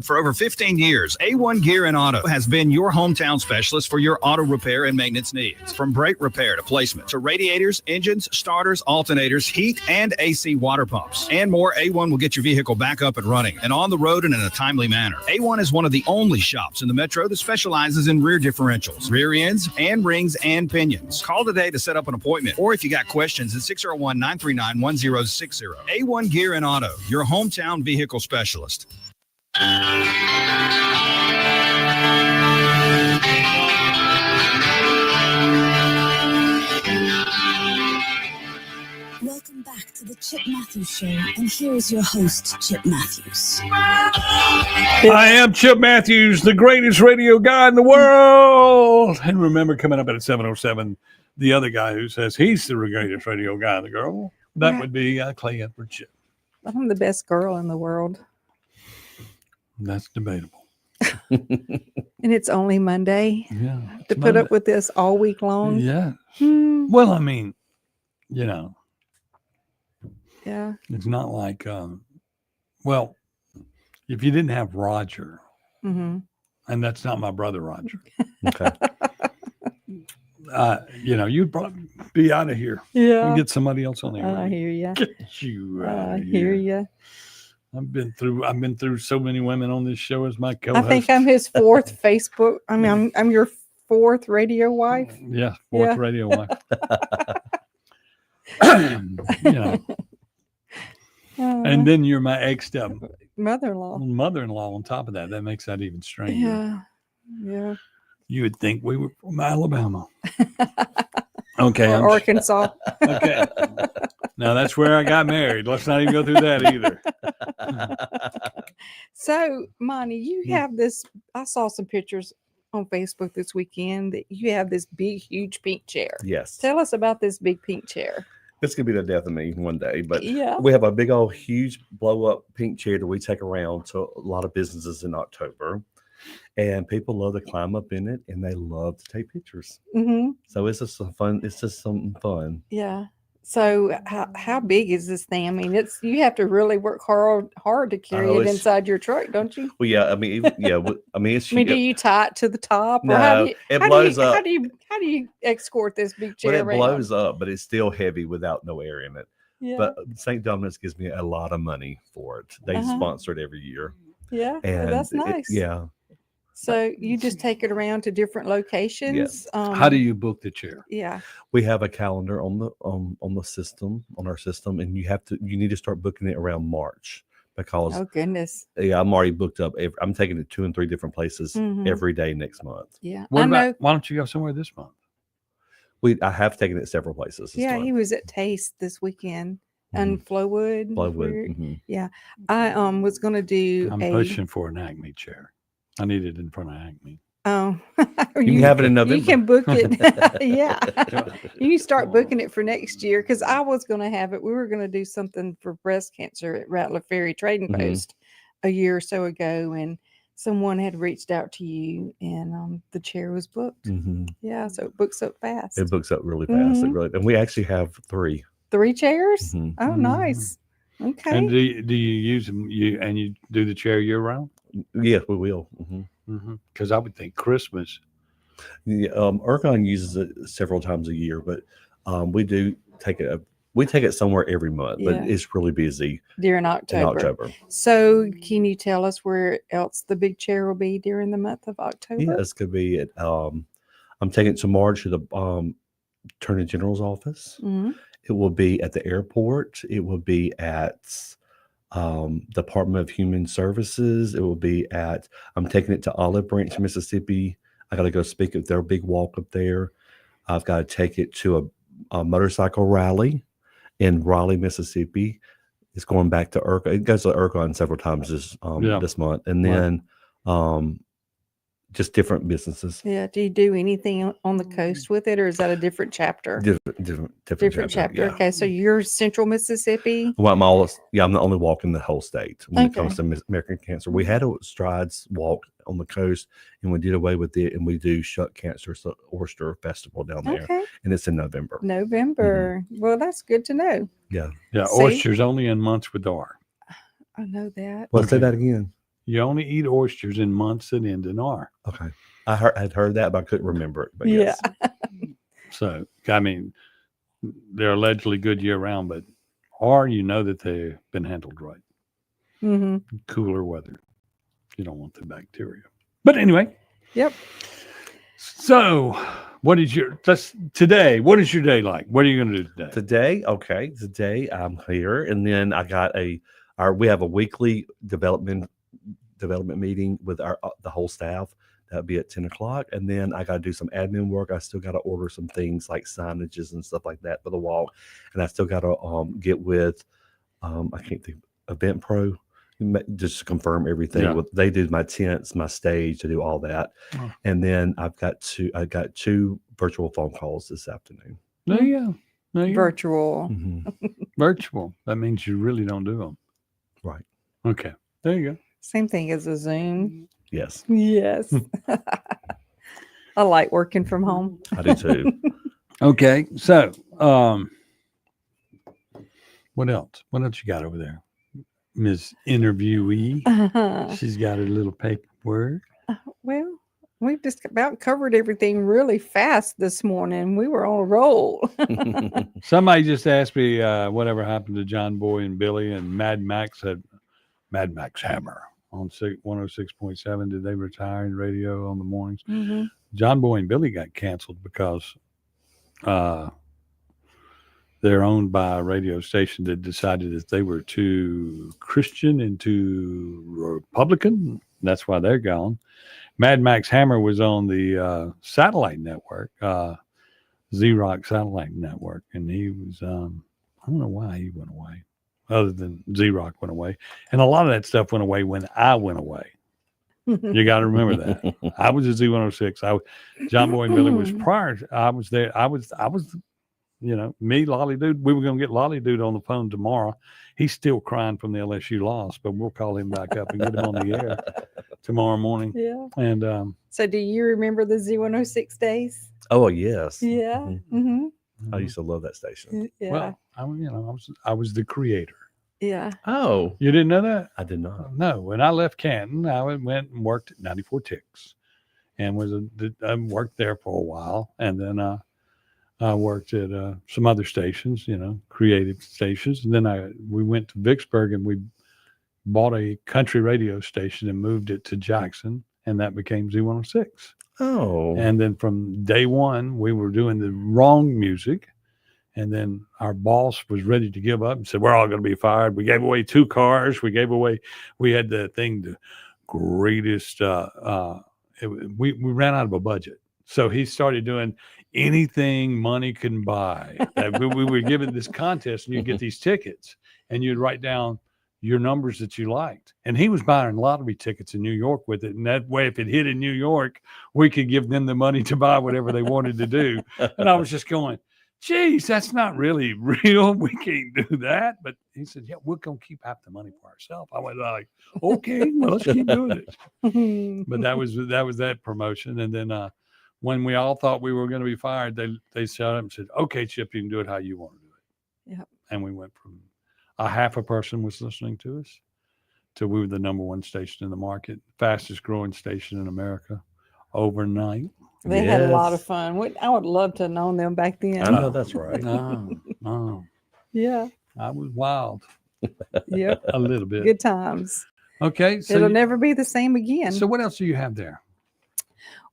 For over 15 years, A1 Gear and Auto has been your hometown specialist for your auto repair and maintenance needs. From brake repair to placement, to radiators, engines, starters, alternators, heat, and AC water pumps, and more, A1 will get your vehicle back up and running and on the road and in a timely manner. A1 is one of the only shops in the metro that specializes in rear differentials, rear ends, and rings and pinions. Call today to set up an appointment, or if you got questions, at 601-939-1060. A1 Gear and Auto, your hometown vehicle specialist. Welcome back to the Chip Matthews Show, and here is your host, Chip Matthews. I am Chip Matthews, the greatest radio guy in the world. And remember, coming up at 7:07, the other guy who says he's the greatest radio guy in the world, that would be Clay Edward Chip. I'm the best girl in the world. That's debatable. And it's only Monday. Yeah. To put up with this all week long. Yeah. Well, I mean, Yeah. it's not like, well, if you didn't have Roger, Mm-hmm. and that's not my brother Roger, Okay. you'd probably be out of here. Yeah. And get somebody else on there. I hear you. Get you out I of hear here. you. I've been through so many women on this show as my co-host. I think I'm his fourth Facebook. I mean, I'm your fourth radio wife. Yeah, fourth radio wife. And then you're my ex-step mother-in-law on top of that. That makes that even stranger. Yeah. Yeah. You would think we were from Alabama. Okay. Or Arkansas. Okay. Now that's where I got married. Let's not even go through that either. So, Monty, you have this. I saw some pictures on Facebook this weekend that you have this big, huge pink chair. Yes. Tell us about this big pink chair. This could be the death of me one day, but Yeah. we have a big old huge blow up pink chair that we take around to a lot of businesses in October, and people love to climb up in it and they love to take pictures. Mm-hmm. So it's just some fun. It's just something fun. Yeah. So how big is this thing? I mean, you have to really work hard to carry it inside your truck, don't you? Well, yeah. I mean, yeah. I mean, it's. I mean, do you tie it to the top? Or No, it blows up. How do you escort this big chair Well, it around? blows up, but it's still heavy without no air in it. Yeah. But St. Dominic's gives me a lot of money for it. They sponsor it every year. Yeah, and that's nice. Yeah. So you just take it around to different locations. Yes. How do you book the chair? Yeah. We have a calendar on the system, on our system, and you need to start booking it around March because oh goodness. Yeah, I'm already booked up. I'm taking it 2 and 3 different places Mhm. every day next month. Yeah. Why don't you go somewhere this month? I have taken it several places. Yeah, he was at Taste this weekend and Flowwood. Mhm. Yeah. I was gonna do I'm pushing for an Acme chair. I need it in front of Acme. Oh, you can have it in November. You can book it. Yeah. You can start booking it for next year because I was going to have it. We were going to do something for breast cancer at Rattler Ferry Trading Post a year or so ago. And someone had reached out to you and the chair was booked. Yeah. So it books up fast. It books up really fast. And we actually have 3. 3 chairs? Oh, nice. Okay. And do you use them? You do the chair year round? Yes, we will. Because I would think Christmas. Yeah, Ergon uses it several times a year, but we do take it. We take it somewhere every month, but it's really busy during October. So, can you tell us where else the big chair will be during the month of October? Yeah, this could be at. I'm taking it tomorrow to the Attorney General's office. It will be at the airport. It will be at Department of Human Services. It will be at. I'm taking it to Olive Branch, Mississippi. I got to go speak at their big walk up there. I've got to take it to a motorcycle rally in Raleigh, Mississippi. It's going back to Ergon. It goes to Ergon several times this month, and then just different businesses. Yeah. Do you do anything on the coast with it, or is that a different chapter? Different chapter. Yeah. Okay, so you're Central Mississippi. Well, I'm the only walk in the whole state when it comes to American Cancer. We had a Strides walk on the coast, and we did away with it, and we do Shuck Cancer Oyster Festival down there, and it's in November. Well, that's good to know. Yeah. Oysters only in months with R. I know that. Well, say that again. You only eat oysters in months that end in R. Okay. I'd heard that, but I couldn't remember it. But yes. So, I mean, they're allegedly good year round, but R, you know that they've been handled right. Cooler weather. You don't want the bacteria. But anyway. Yep. So, what is your day like? What are you going to do today? Today I'm here, and then I got we have a weekly development meeting with the whole staff. That'll be at 10 o'clock. And then I got to do some admin work. I still got to order some things like signages and stuff like that for the walk. And I still got to get with, I can't think, Event Pro, just to confirm everything. Yeah. They did my tents, my stage, to do all that. Oh. And then I got two virtual phone calls this afternoon. There you go. There you go. Virtual. Mm-hmm. Virtual. That means you really don't do them. Right. Okay. There you go. Same thing as a Zoom. Yes. Yes. I like working from home. I do too. Okay. So, what else? What else you got over there? Ms. Interviewee. She's got her little paperwork. Well, we've just about covered everything really fast this morning. We were on a roll. Somebody just asked me whatever happened to John Boy and Billy, and Mad Max Hammer on 106.7. Did they retire in radio on the mornings? Mm-hmm. John Boy and Billy got canceled because they're owned by a radio station that decided that they were too Christian and too Republican. That's why they're gone. Mad Max Hammer was on the satellite network, Z-Rock satellite network, and he was, I don't know why he went away, other than Z-Rock went away. And a lot of that stuff went away when I went away. You got to remember that. I was at Z106. John Boy and Billy was prior. I was there. I was, me, Lolly Dude. We were going to get Lolly Dude on the phone tomorrow. He's still crying from the LSU loss, but we'll call him back up and get him on the air tomorrow morning. Yeah. And so do you remember the Z106 days? Oh, yes. Yeah. Mm-hmm. I used to love that station. Yeah. well, I was the creator. Yeah. Oh, You didn't know that? I did not. No. When I left Canton, I went and worked at 94 Ticks, and I worked there for a while, and then I worked at some other stations, creative stations, and then we went to Vicksburg and we bought a country radio station and moved it to Jackson, and that became Z106. Oh. And then from day one, we were doing the wrong music. And then our boss was ready to give up and said, we're all going to be fired. We gave away 2 cars. We had the thing, the greatest, we ran out of a budget. So he started doing anything money can buy. We were given this contest, and you'd get these tickets, and you'd write down your numbers that you liked. And he was buying lottery tickets in New York with it. And that way, if it hit in New York, we could give them the money to buy whatever they wanted to do. And I was just going, geez, that's not really real. We can't do that. But he said, yeah, we're going to keep half the money for ourselves. I was like, okay, well, let's keep doing it. But that was that promotion. And then when we all thought we were going to be fired, they shut up and said, okay, Chip, you can do it how you want to do it. Yep. And we went from a half a person was listening to us to we were the number 1 station in the market, fastest growing station in America overnight. They had a lot of fun. I would love to have known them back then. I know that's right. No. Yeah. I was wild. Yep. A little bit. Good times. Okay. So it'll never be the same again. So what else do you have there?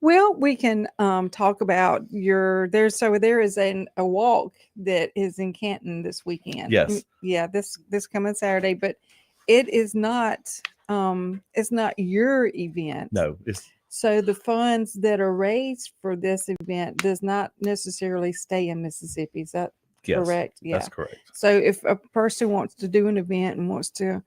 Well, we can talk about there is a walk that is in Canton this weekend. Yes. Yeah, this coming Saturday, but it is not it's not your event. No, so the funds that are raised for this event does not necessarily stay in Mississippi. Is that correct? Yeah. That's correct. So if a person wants to do an event and wants to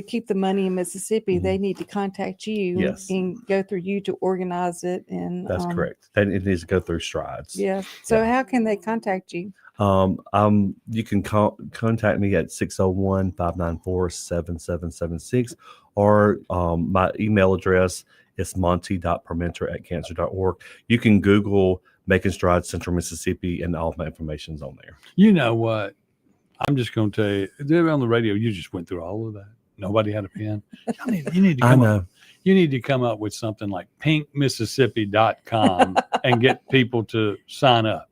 keep the money in Mississippi, they need to contact you and go through you to organize it. And that's correct. Then it needs to go through Strides. Yeah. So how can they contact you? You can contact me at 601-594-7776, or my email address is monte.permenter@cancer.org. You can Google Making Strides Central Mississippi, and all of my information's on there. You know what? I'm just going to tell you, they're on the radio, you just went through all of that. Nobody had a pen. You need to come up with something like pinkmississippi.com and get people to sign up.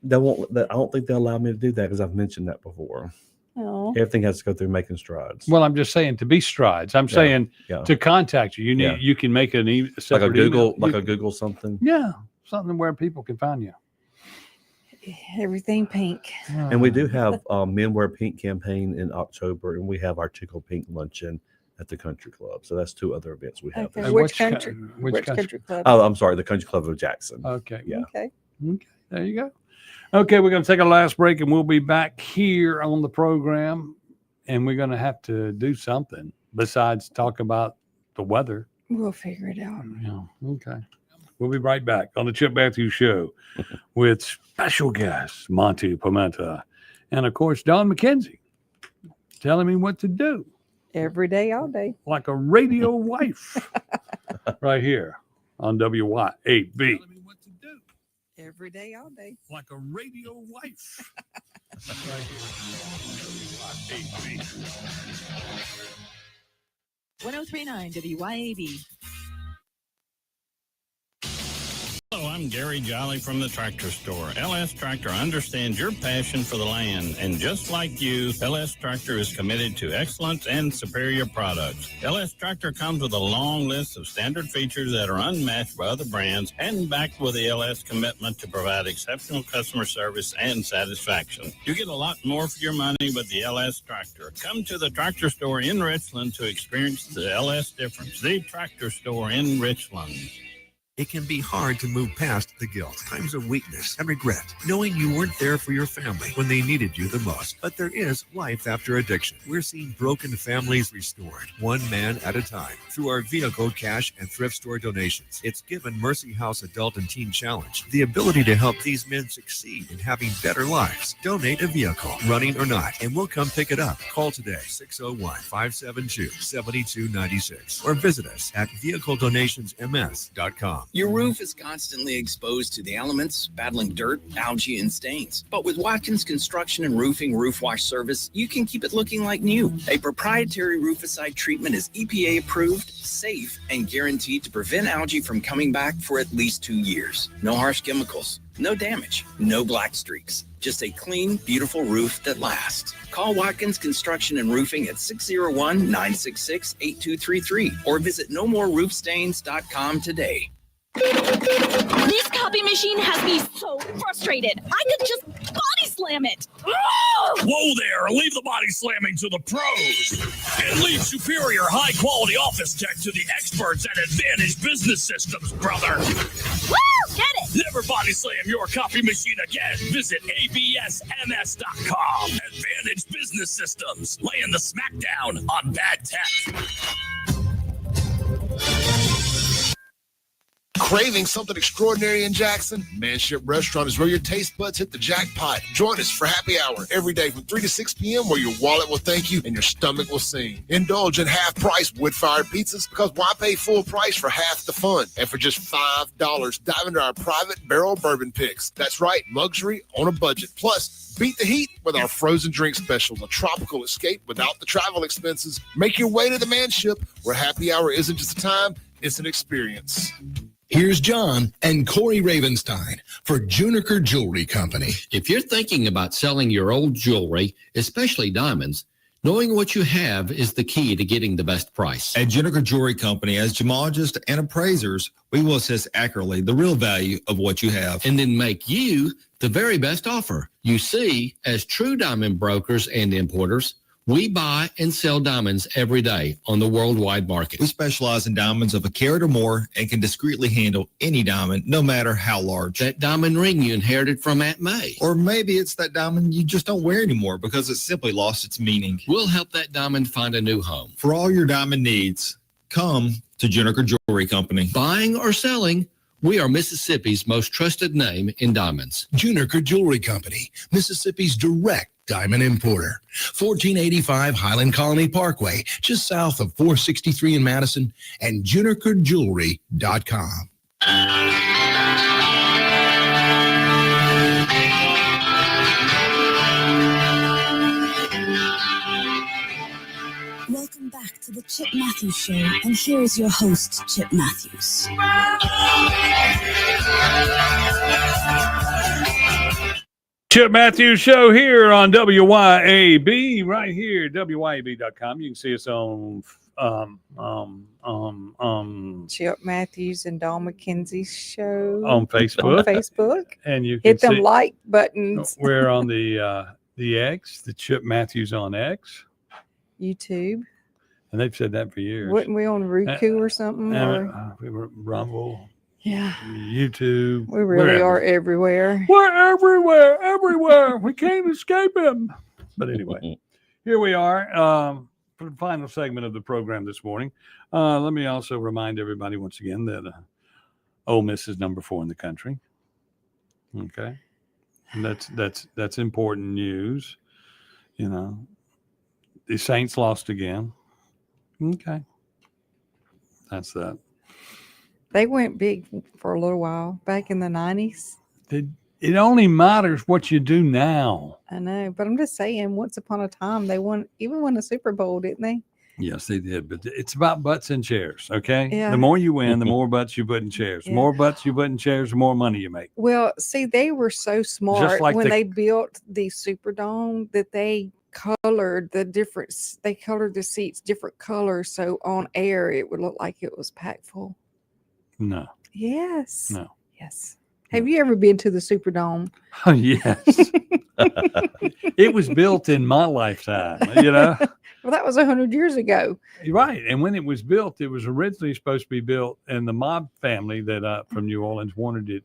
I don't think they'll allow me to do that because I've mentioned that before. Oh. Everything has to go through Making Strides. Well, I'm just saying to be Strides. I'm saying to contact you. You can make a separate Google, email. like a Google something. Yeah, something where people can find you. Everything pink. And we do have Men Wear Pink campaign in October, and we have our Tickle Pink luncheon at the country club. So that's 2 other events we have. Okay. this Which year. country? Which country club? Oh, I'm sorry, the Country Club of Jackson. Okay. Yeah. Okay. Okay. There you go. Okay, we're going to take a last break, and we'll be back here on the program, and we're going to have to do something besides talk about the weather. We'll figure it out. Yeah. Okay. We'll be right back on the Chip Matthews Show with special guest Monte Permenter and, of course, Don McKenzie telling me what to do. Every day, all day. Like a radio wife right here on WYAB. Every day, all day. Like a radio wife. Right here. 1039 WYAB. Hello, I'm Gary Jolly from the Tractor Store. LS Tractor understands your passion for the land, and just like you, LS Tractor is committed to excellence and superior products. LS Tractor comes with a long list of standard features that are unmatched by other brands and backed with the LS commitment to provide exceptional customer service and satisfaction. You get a lot more for your money with the LS Tractor. Come to the Tractor Store in Richland to experience the LS difference. The Tractor Store in Richland. It can be hard to move past the guilt, times of weakness, and regret, knowing you weren't there for your family when they needed you the most. But there is life after addiction. We're seeing broken families restored, one man at a time, through our vehicle, cash, and thrift store donations. It's given Mercy House Adult and Teen Challenge the ability to help these men succeed in having better lives. Donate a vehicle, running or not, and we'll come pick it up. Call today, 601-572-7296, or visit us at vehicledonationsms.com. Your roof is constantly exposed to the elements, battling dirt, algae, and stains. But with Watkins Construction and Roofing Roof Wash Service, you can keep it looking like new. A proprietary rooficide treatment is EPA approved, safe, and guaranteed to prevent algae from coming back for at least 2 years. No harsh chemicals, no damage, no black streaks. Just a clean, beautiful roof that lasts. Call Watkins Construction and Roofing at 601-966-8233 or visit nomoreroofstains.com today. This copy machine has me so frustrated. I could just body slam it. Whoa there, leave the body slamming to the pros and leave superior high quality office tech to the experts at Advantage Business Systems, brother. Woo! Get it! Never body slam your copy machine again. Visit absms.com. Advantage Business Systems, laying the smackdown on bad tech. Craving something extraordinary in Jackson? Manship Restaurant is where your taste buds hit the jackpot. Join us for happy hour every day from 3 to 6 p.m. where your wallet will thank you and your stomach will sing. Indulge in half-price wood-fired pizzas because why pay full price for half the fun? And for just $5, dive into our private barrel bourbon picks. That's right, luxury on a budget. Plus, beat the heat with our frozen drink specials, a tropical escape without the travel expenses. Make your way to the Manship where happy hour isn't just a time, it's an experience. Here's John and Corey Ravenstein for Juniker Jewelry Company. If you're thinking about selling your old jewelry, especially diamonds, knowing what you have is the key to getting the best price. At Juniker Jewelry Company, as gemologists and appraisers, we will assess accurately the real value of what you have. And then make you the very best offer. You see, as true diamond brokers and importers, we buy and sell diamonds every day on the worldwide market. We specialize in diamonds of a carat or more and can discreetly handle any diamond, no matter how large. That diamond ring you inherited from Aunt May. Or maybe it's that diamond you just don't wear anymore because it simply lost its meaning. We'll help that diamond find a new home. For all your diamond needs, come to Juniker Jewelry Company. Buying or selling, we are Mississippi's most trusted name in diamonds. Juniker Jewelry Company, Mississippi's direct diamond importer. 1485 Highland Colony Parkway, just south of 463 in Madison, and junikerjewelry.com. Welcome back to the Chip Matthews Show, and here is your host, Chip Matthews. Chip Matthews Show here on WYAB, right here, WYAB.com. You can see us on Chip Matthews and Don McKenzie Show on Facebook. On Facebook. And you can hit them like buttons. We're on the X, the Chip Matthews on X. YouTube. And they've said that for years. Wasn't we on Roku or something? We were Rumble. Yeah. YouTube. We really are everywhere. We're everywhere. We can't escape him. But anyway, here we are for the final segment of the program this morning. Let me also remind everybody once again that Ole Miss is number 4 in the country. Okay. And that's important news. You know, the Saints lost again. Okay. That's that. They went big for a little while back in the 90s. It only matters what you do now. I know, but I'm just saying, once upon a time, they won a Super Bowl, didn't they? Yes, they did. But it's about butts and chairs, okay? Yeah. The more you win, the more butts you put in chairs. The more butts you put in chairs, the more money you make. Well, see, they were so smart like when they built the Superdome that they colored the seats different colors, so on air it would look like it was packed full. No. Yes. No. Yes. Have you ever been to the Superdome? Oh, yes. It was built in my lifetime, you know. Well, that was 100 years ago. Right. And when it was built, it was originally supposed to be built, and the mob family that from New Orleans wanted it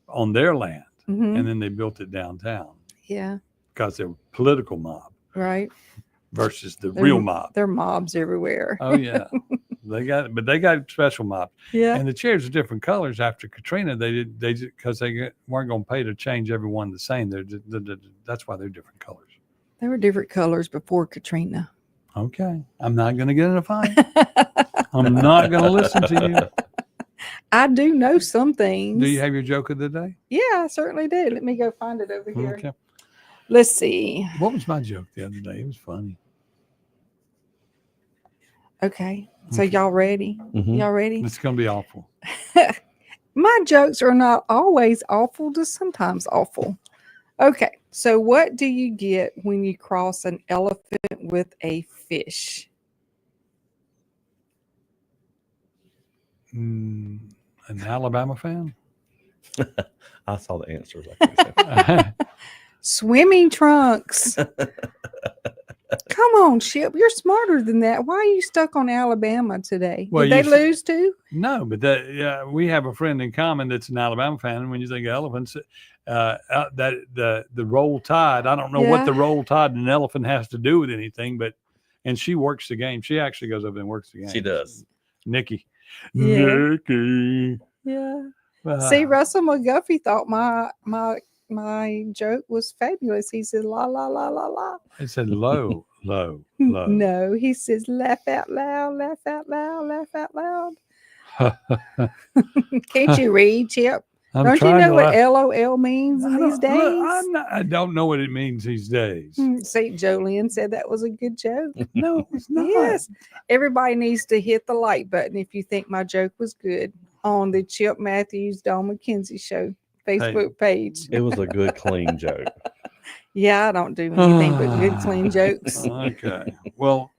on their land. Mm-hmm. And then they built it downtown. Yeah. Because they're political mob. Right. Versus the real mob. There are mobs everywhere. Oh, yeah. They got special mobs. Yeah. And the chairs are different colors after Katrina. Because they weren't going to pay to change everyone the same. That's why they're different colors. They were different colors before Katrina. Okay. I'm not going to get in a fight. I'm not going to listen to you. I do know some things. Do you have your joke of the day? Yeah, I certainly do. Let me go find it over here. Okay. Let's see. What was my joke the other day? It was funny. Okay. So y'all ready? Mm-hmm. Y'all ready? It's going to be awful. My jokes are not always awful, just sometimes awful. Okay. So what do you get when you cross an elephant with a fish? An Alabama fan? I saw the answers. Swimming trunks. Come on, Chip. You're smarter than that. Why are you stuck on Alabama today? Well, Did they lose too? No, but we have a friend in common that's an Alabama fan. And when you think of elephants, the roll tide, I don't know what the roll tide and an elephant has to do with anything, and she works the game. She actually goes over and works the game. She does. Nikki. Yeah. Nikki. Yeah. See, Russell McGuffey thought my joke was fabulous. He said, la, la, la, la, la. It said low. No, he says, laugh out loud, laugh out loud, laugh out loud. Can't you read, Chip? Don't you know what LOL means these days? I don't know what it means these days. St. Jolene said that was a good joke. No, it's not. Yes. Everybody needs to hit the like button if you think my joke was good on the Chip Matthews, Don McKenzie Show Facebook page. It was a good, clean joke. Yeah, I don't do anything but good, clean jokes. Okay. Well,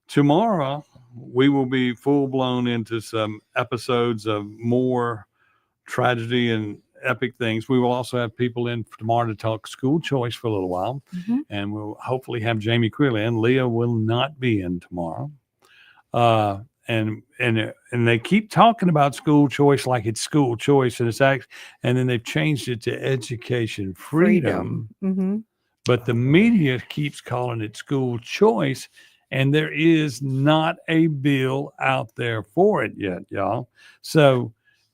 tomorrow we will be full blown into some episodes of more tragedy and epic things. We will also have people in tomorrow to talk school choice for a little while. Mm-hmm. And we'll hopefully have Jamie Creeley in. Leah will not be in tomorrow. And they keep talking about school choice like it's school choice, and then they've changed it to education freedom. Mm-hmm. But the media keeps calling it school choice, and there is not a bill out there for it yet, y'all. So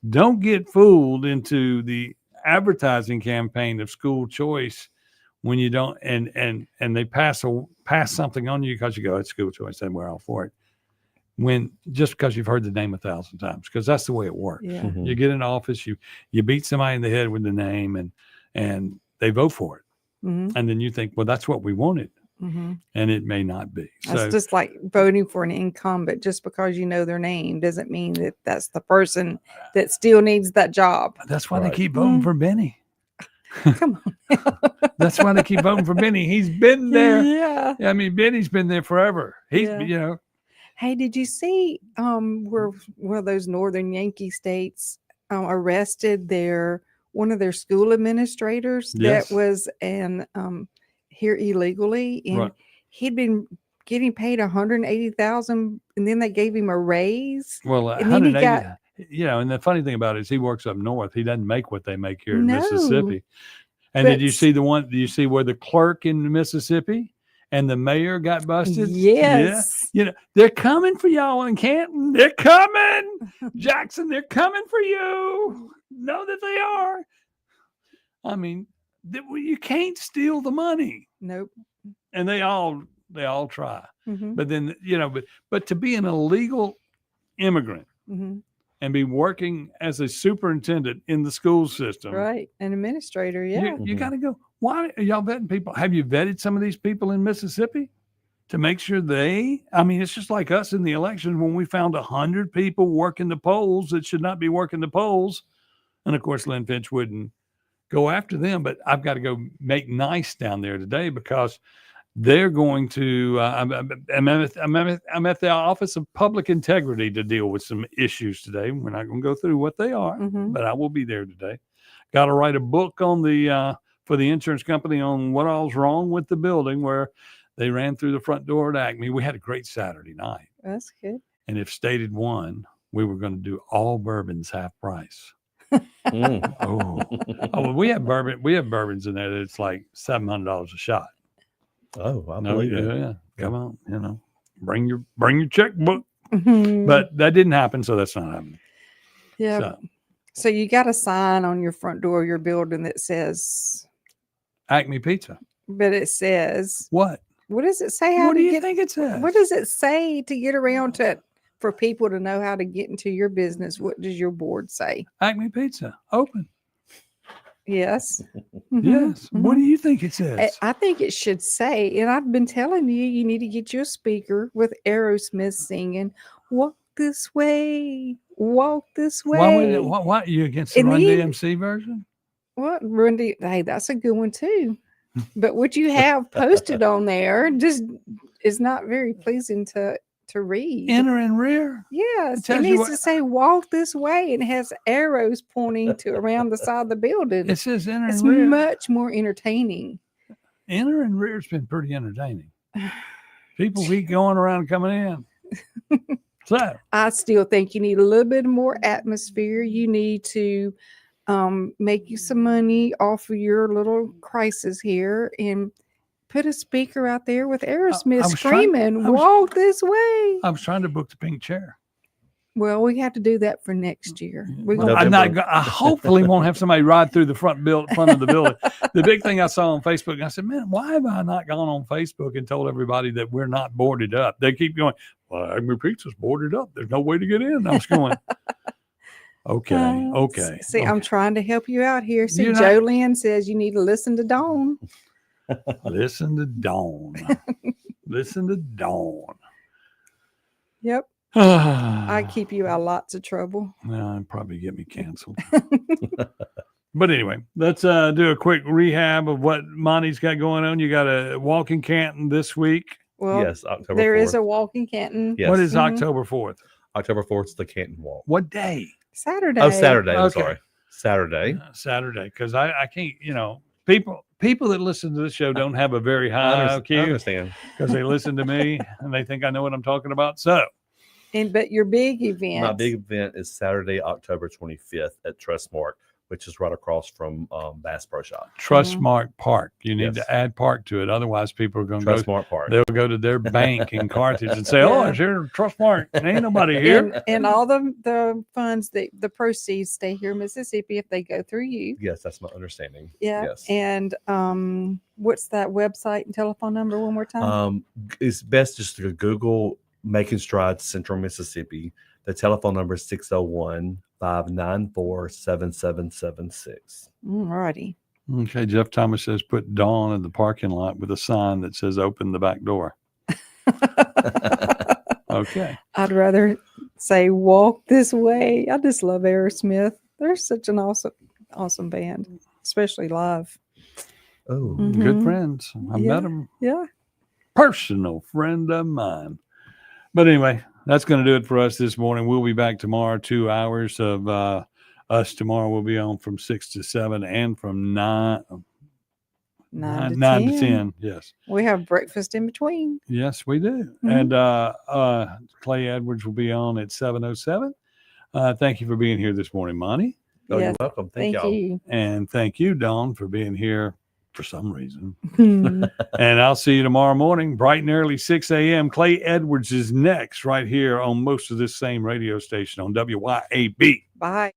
don't get fooled into the advertising campaign of school choice when you don't, and they pass something on you because you go, it's school choice, and we're all for it. When just because you've heard the name 1,000 times, because that's the way it works. Yeah. Mm-hmm. You get in office, you beat somebody in the head with the name, and they vote for it. Mm-hmm. And then you think, well, that's what we wanted. Mm-hmm. And it may not be. That's just like voting for an incumbent. Just because you know their name doesn't mean that that's the person that still needs that job. That's why they keep voting for Benny. Come on. That's why they keep voting for Benny. He's been there. Yeah. I mean, Benny's been there forever. He's, Hey, did you see where one of those northern Yankee states arrested one of their school administrators that was here illegally, and he'd been getting paid $180,000, and then they gave him a raise. Well, and then he 180. And the funny thing about it is he works up north. He doesn't make what they make here in No, Mississippi. And but did you see do you see where the clerk in Mississippi and the mayor got busted? Yes. Yeah. They're coming for y'all in Canton. They're coming. Jackson, they're coming for you. Know that they are. I mean, you can't steal the money. Nope. And they all try. Mhm. But then, but to be an illegal immigrant Mhm. and be working as a superintendent in the school system. Right. An administrator. Yeah. You got to go. Why are y'all vetting people? Have you vetted some of these people in Mississippi to make sure it's just like us in the election when we found 100 people working the polls that should not be working the polls. And of course, Lynn Finch wouldn't go after them, but I've got to go make nice down there today because they're going to, I'm at the Office of Public Integrity to deal with some issues today. We're not going to go through what they are, but I will be there today. Got to write a book on for the insurance company on what all's wrong with the building where they ran through the front door at Acme. We had a great Saturday night. That's good. And if stated won, we were going to do all bourbons half price. Well, we have bourbons in there that's like $700 a shot. Oh, I believe it. Yeah. Come on, bring your checkbook. Mhm. But that didn't happen, so that's not happening. Yeah. So you got a sign on your front door of your building that says Acme Pizza. But it says what? What does it say? What do you think it says? What does it say to get around to it for people to know how to get into your business? What does your board say? Acme Pizza open. Yes. Yes. What do you think it says? I think it should say, and I've been telling you, you need to get you a speaker with Aerosmith singing, "Walk this way, walk this way." Why are you against the Run DMC version? What Run DMC? Hey, that's a good one too. But what you have posted on there just is not very pleasing to read. Inner and rear. Yes, it needs to say "walk this way" and it has arrows pointing to around the side of the building. It says inner It's and rear. much more entertaining. Inner and rear's been pretty entertaining. People keep going around and coming in. So I still think you need a little bit more atmosphere. You need to make you some money off of your little crisis here and put a speaker out there with Aerosmith screaming, "Walk this way." I was trying to book the pink chair. Well, we have to do that for next year. I hopefully won't have somebody ride through the front of the building. The big thing I saw on Facebook, I said, man, why have I not gone on Facebook and told everybody that we're not boarded up? They keep going, well, Acme Pizza's boarded up. There's no way to get in. I was going, okay. See, I'm trying to help you out here. See, Jolene says you need to listen to Dawn. Listen to Dawn. Listen to Dawn. Yep. I keep you out of lots of trouble. Well, it'd probably get me canceled. But anyway, let's do a quick rehab of what Monty's got going on. You got a walk in Canton this week. Well, yes, October 4th. There is a walk in Canton. Yes. What is October 4th? October 4th is the Canton Walk. What day? Saturday. Oh, Saturday. I'm Okay. sorry. Saturday. Saturday. Because I can't, people that listen to this show don't have a very high I IQ. understand. Because they listen to me and they think I know what I'm talking about. So, But your big event. My big event is Saturday, October 25th at Trustmark, which is right across from Bass Pro Shop. Trustmark Park. You need Yes. to add park to it. Otherwise, people are going to go. Trustmark Park. They'll go to their bank in Carthage and say, "Oh, it's here at Trustmark. Ain't nobody here." And all the funds, the proceeds stay here in Mississippi if they go through you. Yes, that's my understanding. Yeah. Yes. And what's that website and telephone number one more time? It's best just to Google Making Strides Central Mississippi. The telephone number is 601-594-7776. Alrighty. Okay, Jeff Thomas says put Dawn in the parking lot with a sign that says open the back door. Okay. I'd rather say walk this way. I just love Aerosmith. They're such an awesome band, especially live. Oh, good friends. I met them. Yeah. Personal friend of mine. But anyway, that's going to do it for us this morning. We'll be back tomorrow. 2 hours of us tomorrow. We'll be on from 6 to 7 and from 9. 9 to 10. Yes. We have breakfast in between. Yes, we do. Mhm. And Clay Edwards will be on at 7:07. Thank you for being here this morning, Monty. Oh, Yes, you're welcome. Thank thank y'all. you. And thank you, Dawn, for being here for some reason. Hmm. And I'll see you tomorrow morning, bright and early, 6 a.m. Clay Edwards is next right here on most of this same radio station on WYAB. Bye.